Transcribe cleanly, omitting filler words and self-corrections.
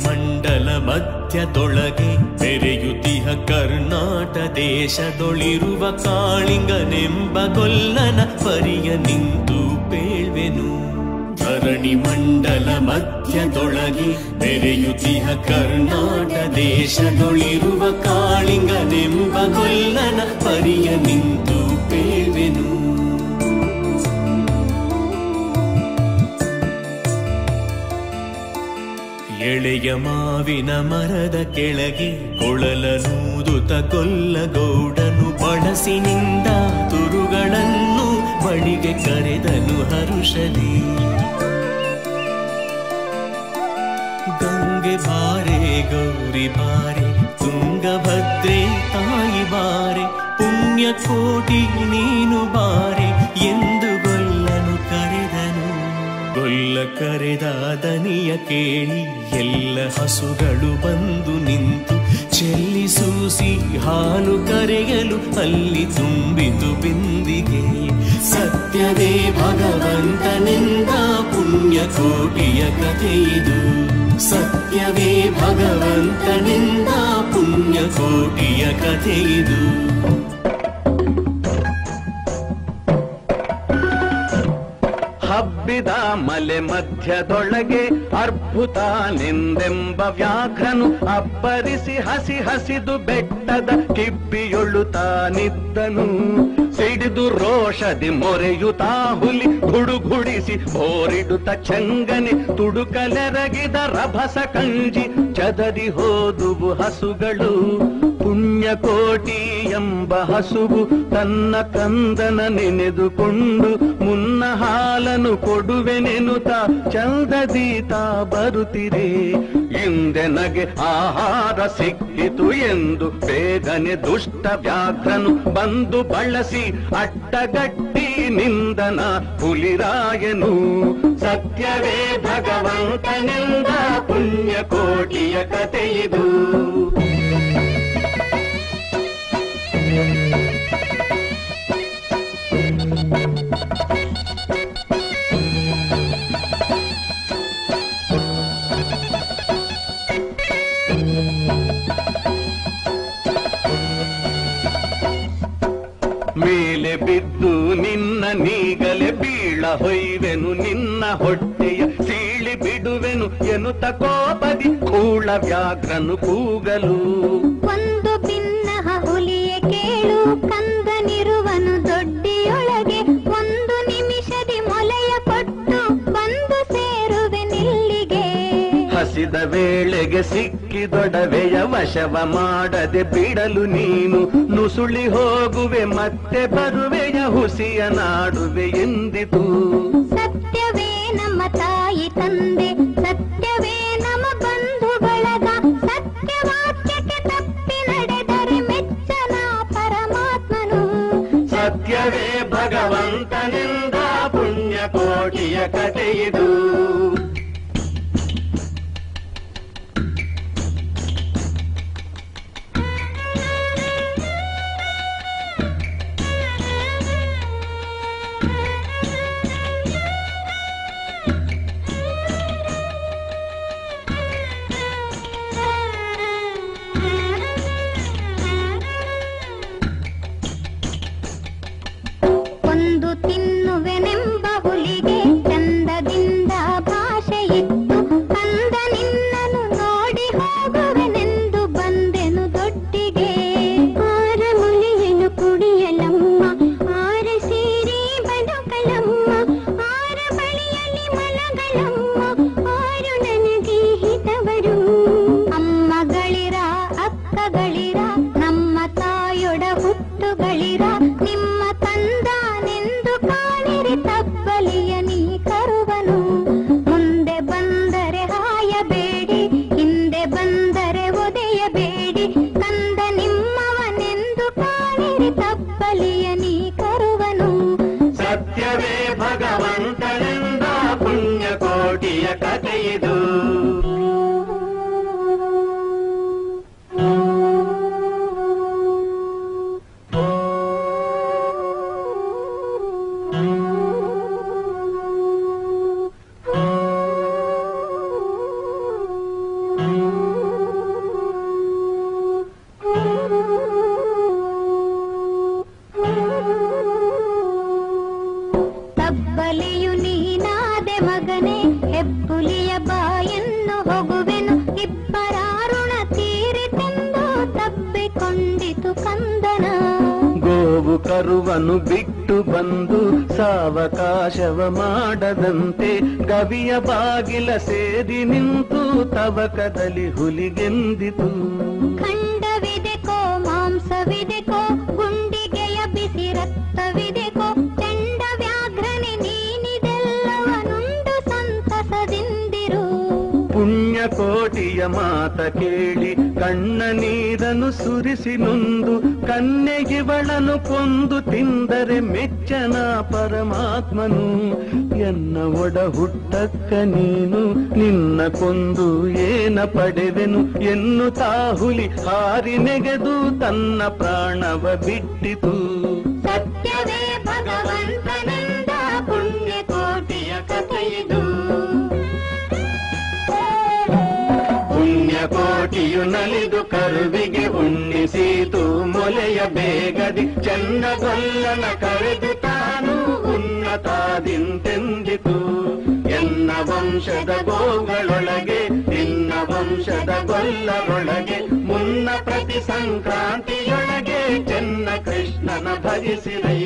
ಮಂಡಲ ಮಧ್ಯದೊಳಗೆ ಬೆರೆಯುತಿಹ ಕರ್ನಾಟ ದೇಶದೊಳಿರುವ ಕಾಳಿಂಗನೆಂಬ ಗೊಲ್ಲನ ಪರಿಯ ನಿಂತು ಪೇಳ್ವೆನು. ಧರಣಿ ಮಂಡಲ ಮಧ್ಯದೊಳಗೆ ಬೆರೆಯುತಿಹ ಕರ್ನಾಟ ದೇಶದೊಳಿರುವ ಕಾಳಿಂಗನೆಂಬ ಗೊಲ್ಲನ ಪರಿಯ ನಿಂತು ಪೇಳ್ವೆನು. ಎಳೆಯ ಮಾವಿನ ಮರದ ಕೆಳಗೆ ಕೊಳಲನೂದುತ ಕೊಲ್ಲಗೌಡನು ಬಳಸಿನಿಂದ ತುರುಗಳನ್ನು ಬಳಿಗೆ ಕರೆದನು ಹರುಷದಿ. ಗಂಗೆ ಬಾರೆ ಗೌರಿ ಬಾರೆ ತುಂಗಭದ್ರೆ ತಾಯಿ ಬಾರೆ ಪುಣ್ಯಕೋಟಿ ನೀನು ಬಾರೆ ಎಂದು ಗೊಲ್ಲನು ಕರೆದನು. ಗೊಲ್ಲ ಕರೆದ ದನಿಯ ಕೇಳಿ ಎಲ್ಲ ಹಸುಗಳು ಬಂದು ನಿಂತು ಚೆಲ್ಲಿಸೂಸಿ ಹಾಲು ಕರೆಯಲು ಅಲ್ಲಿ ತುಂಬಿತು ಬಿಂದಿಗೆ. ಸತ್ಯವೇ ಭಗವಂತನೆಂದ ಪುಣ್ಯಕೋಟಿಯ ಕಥೆಯಿದು. ಸತ್ಯವೇ ಭಗವಂತನೆಂದ ಪುಣ್ಯಕೋಟಿಯ ಕಥೆಯಿದು. ಹಬ್ಬಿದ ಮಲೆ ಮಧ್ಯದೊಳಗೆ ಅರ್ಭುತನೆಂದೆಂಬ ವ್ಯಾಘ್ರನು ಅಬ್ಬರಿಸಿ ಹಸಿ ಹಸಿದು ಬೆಟ್ಟದ ಕಿಬ್ಬಿಯೊಳ್ಳುತ್ತಾನಿದ್ದನು. ಸಿಡಿದು ರೋಷದಿ ಮೊರೆಯುತ್ತಾ ಹುಲಿ ಗುಡುಗುಡಿಸಿ ಬೋರಿಡುತ್ತ ಚಂಗನೆ ತುಡುಕಲೆರಗಿದ ರಭಸ ಕಂಜಿ ಚದರಿ ಹೋದುವು ಹಸುಗಳು. ಪುಣ್ಯಕೋಟಿ ಎಂಬ ಹಸುವು ತನ್ನ ಕಂದನ ನೆನೆದುಕೊಂಡು ಮುನ್ನ ಹಾಲನು ಕೊಡುವೆನೆನುತ ಚಂದದೀತ ಬರುತ್ತಿರೆ. ಹಿಂದೆ ನಗೆ ಆಹಾರ ಸಿಕ್ಕಿತು ಎಂದು ಬೇಗನೆ ದುಷ್ಟ ವ್ಯಾಘ್ರನು ಬಂದು ಬಳಸಿ ಅಡ್ಡಗಟ್ಟಿ ನಿಂದನ ಹುಲಿರಾಯನು. ಸತ್ಯವೇ ಭಗವಂತನೆಂದ ಪುಣ್ಯಕೋಟಿಯ ಕಥೆಯಿದು. ಮೇಲೆ ಬಿದ್ದು ನಿನ್ನ ನೀಗಲೆ ಬೀಳ ಹೊಯ್ವೆನು ನಿನ್ನ ಹೊಟ್ಟೆಯ ಸೀಳಿ ಬಿಡುವೆನು ಎನ್ನುತ್ತ ಕೋಪದಿ ಕೂಳ ವ್ಯಾಘ್ರನು ಕೂಗಲು. ಒಂದು ಭಿನ್ನಹ ಹುಲಿಯ ಕೇಳು ಕಂದನಿರುವನು ದೊಡ್ಡಿಯೊಳಗೆ. ಒಂದು ನಿಮಿಷದಿ ಮೊಲೆಯ ಕೊಟ್ಟು ಬಂದು ಸೇರುವೆ ನಿಲ್ಲಿಗೆ. ಹಸಿದ ವೇಳೆಗೆ ಸಿಕ್ಕಿದೊಡವೆಯ ವಶವ ಮಾಡದೆ ಬಿಡಲು ನೀನು ನುಸುಳಿ ಹೋಗುವೆ ಮತ್ತೆ ಬರುವೆಯ ಹುಸಿಯ ನಾಡುವೆ ಎಂದಿತು. ಸತ್ಯವೇ ನಮ್ಮ ತಾಯಿ ತಂದೆ, ಸತ್ಯವೇ ನಮ್ಮ ಬಂಧು ಬಳಗ, ಸತ್ಯವಾಕ್ಯಕ್ಕೆ ತಪ್ಪಿ ನಡೆದರೆ ಮೆಚ್ಚನ ಪರಮಾತ್ಮನು. ಸತ್ಯವೇ ಭಗವಂತನೆಂದ ಪುಣ್ಯಕೋಟಿಯ ಕಥೆಯಿದು. ಒಂದು ತಿನ್ನುವೆನೆಂಬ ಹುಲಿಗೆ ಚಂದದಿಂದ ಕೋಟಿಯ ಕಥೆಯಿದು. ತಬ್ಬಲಿಯು ನೀನಾದೆ ಮಗನೇ, ಹೆಬ್ಬುಲಿಯ ಬಾಯನ್ನು ಹೊಗುವೆನು, ಇಬ್ಬರ ಋಣ ತೀರಿತೆಂದು ತಬ್ಬಿಕೊಂಡಿತು ಕಂದನ. ಗೋವು ಕರುವನು ಬಿಟ್ಟು ಬಂದು ಸಾವಕಾಶವ ಮಾಡದಂತೆ, ಕವಿಯ ಬಾಗಿಲ ಸೇರಿ ನಿಂತು ತವಕದಲ್ಲಿ ಹುಲಿಗೆಂದಿತು. ಖಂಡವಿದೆಕೋ ಮಾಂಸವಿದೆಕೋ, ಗುಂಡಿಗೆಯ ಬಿಸಿ ರಕ್ತವಿದೆಕೋ, ಚಂಡ ವ್ಯಾಘ್ರನೆ ನೀನಿದೆಲ್ಲವನುಂಡು ಸಂತಸದಿಂದಿರು. ಪುಣ್ಯ ಕೋಟಿಯ ಮಾತ ಕೇಳಿ ಕಣ್ಣ ನೀರನ್ನು ಸುರಿಸಿ ನೊಂದು, ಕನ್ನೆಗಿವಳನು ಕೊಂದು ತಿಂದರೆ ಮೆಚ್ಚನ ಪರಮಾತ್ಮನು. ಎನ್ನ ಒಡ ಹುಟ್ಟಕ್ಕ ನೀನು ನಿನ್ನ ಕೊಂದು ಏನ ಪಡೆವೆನು ಎನ್ನುತ್ತಾ ಹುಲಿ ಹಾರಿ ನೆಗೆದು ತನ್ನ ಪ್ರಾಣವ ಬಿಟ್ಟಿತು. ಸತ್ಯವೇ ಭಗವಂತನಿಂದ ಪುಣ್ಯ ಕೋಟಿಯ ಕಥೆಯಿದು. ಪುಣ್ಯ ಕೋಟಿಯು ನಲಿದು ಕರುವಿಗೆ ಉಣ್ಣಿಸಿತು ಮೊಲೆಯ ಬೇಗದಿ, ಚನ್ನಗೊಲ್ಲನ ಕರೆದು ತಾನು ಉನ್ನತಾದಿಂತೆಂದಿತು. ಎನ್ನ ವಂಶದ ಗೋಗಳೊಳಗೆ ನಿನ್ನ ವಂಶದ ಗೊಲ್ಲರೊಳಗೆ, ಮುನ್ನ ಪ್ರತಿ ಸಂಕ್ರಾಂತಿಯೊಳಗೆ ಚೆನ್ನ ಕೃಷ್ಣನ ಭಜಿಸಿರೈ.